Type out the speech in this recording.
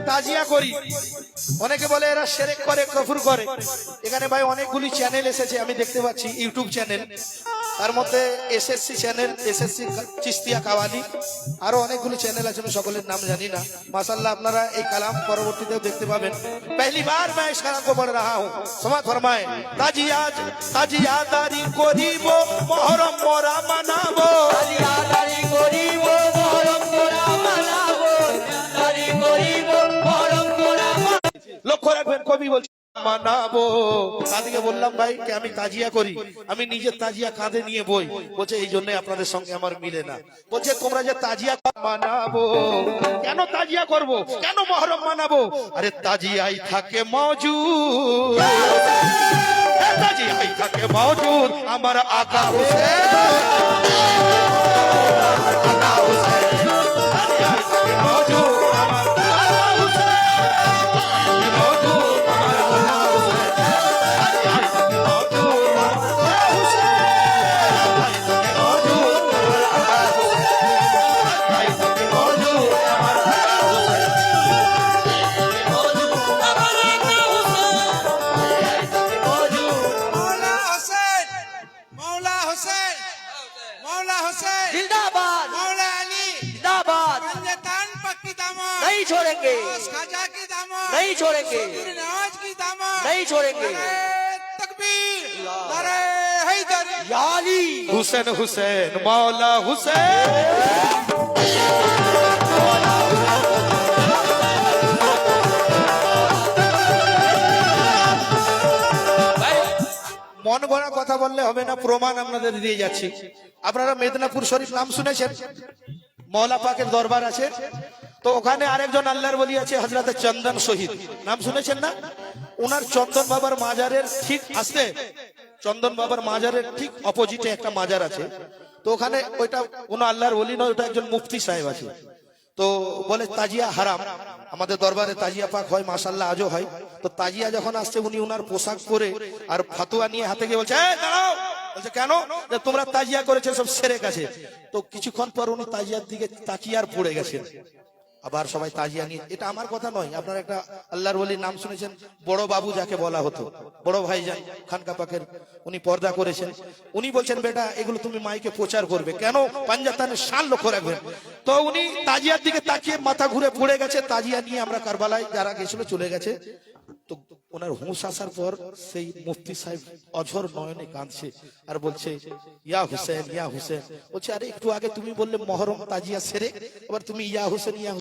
তাজিয়া করি, অনেকে বলে এরা শিরক করে, কুফর করে। এখানে ভাই অনেকগুলি চ্যানেল এসেছে, আমি দেখতে পাচ্ছি ইউটিউব চ্যানেল, তার মধ্যে এসএসসি চ্যানেল, এসএসসি চিস্তিয়া কাওয়ালি, আরো অনেকগুলি চ্যানেল আছে, আমি সকলের নাম জানি না। মাশাআল্লাহ, আপনারা এই কালাম পরবর্তীতেও দেখতে পাবেন। पहली बार मैं इस कलाम को पढ़ रहा हूँ, समाज फरमाए। ताजियादारी करिब मुहर्रम मोरा मनाबो, তাজিয়াদারি করিব মহরম মোরা মানাবো, তাজিয়াদারি করিব মহরম মোরা লক্ষ্য রাখবেন, কবি বলছে মানাবো। তাদেরকে বললাম ভাই কে আমি তাজিয়া করি, আমি নিজের তাজিয়া কাঁধে নিয়ে বই। বলছে এই জন্য আপনাদের সঙ্গে আমার মিলে না। বলছে তোমরা যে তাজিয়া মানাবো, কেন তাজিয়া করব, কেন মুহররম মানাবো? আরে তাজিয়াই থাকে মওজুদ, তাজিয়াই থাকে মওজুদ আমার আকা হোসেন, আকা হোসেন, তাজিয়াই থাকে মওজুদ আমার আকা হোসেন, মওজুদ আমার আকা হোসেন, তাজিয়াই থাকে মওজুদ আমার আকা হোসেন, তাজিয়াই থাকে মওজুদ আমার আকা হোসেন, তাজিয়াই থাকে মওজুদ আমার আকা হোসেন, मौला हुसैन, मौला हुसैन, जिंदाबाद मौला अली, जिंदाबाद, पंजतान पक्की दामन, नहीं छोड़ेंगे, खाजा की दामन, नहीं छोड़ेंगे, नवाज की दामन, नहीं छोड़ेंगे। तकबीर, नारे हैदर, या अली हुसैन हुसैन मौला हुसैन। মন গড়া কথা বললে হবে না, প্রমাণ আপনাদের দিয়ে যাচ্ছি। আপনারা মেদিনীপুর শরীফ নাম শুনেছেন, মওলা পাকের দরবার আছে, তো ওখানে আরেকজন আল্লাহর ওলি আছে হযরত চন্দন শহীদ, নাম শুনেছেন না? ওনার চন্দন বাবার মাজারের ঠিক আসতে, চন্দন বাবার মাজারের ঠিক অপোজিটে একটা মাজার আছে। তো ওখানে ওইটা কোন আল্লাহর ওলি নয়, ওটা একজন মুফতি সাহেব আছে। তো বলে তাজিয়া হারাম, আমাদের দরবারে তাজিয়া পাক হয়, মাশাআল্লাহ আজও হয়। তো তাজিয়া যখন আসছে, উনি উনার পোশাক পরে আর ফাতুয়া নিয়ে হাতে গিয়ে বলছে এই দাঁড়াও। বলছে কেন? যে তোমরা তাজিয়া করেছো সব শিরক আছে। তো কিছুক্ষণ পর উনি তাজিয়ার দিকে তাকিয়ে আর পড়ে গেছেন। আবার সবাই তাজিয়া নিয়ে, এটা আমার কথা নয়, আপনারা একটা আল্লাহর ওলির নাম শুনেছেন, বড় বাবু যাকে বলা হতো, বড় ভাইজান খানকা পাকের, উনি পর্দা করেছেন। উনি বলছেন বেটা এগুলো তুমি মাইকে প্রচার করবে, কেন? পাঞ্জাতানের শান লক্ষ্য রাখবেন। তো উনি তাজিয়ার দিকে তাকিয়ে মাথা ঘুরে পড়ে গেছে। তাজিয়া নিয়ে আমরা কারবালায় যারা গেছিল চলে গেছে। তো ওনার হুঁশ আসার পর সেই মুফতি সাহেব অঝর নয়নে কাঁদছে আর বলছে ইয়া হুসেন, ইয়া হুসেন। বলছে আরে একটু আগে তুমি বললে মুহররম তাজিয়া সেরে, আবার তুমি ইয়া হুসেন ইয়া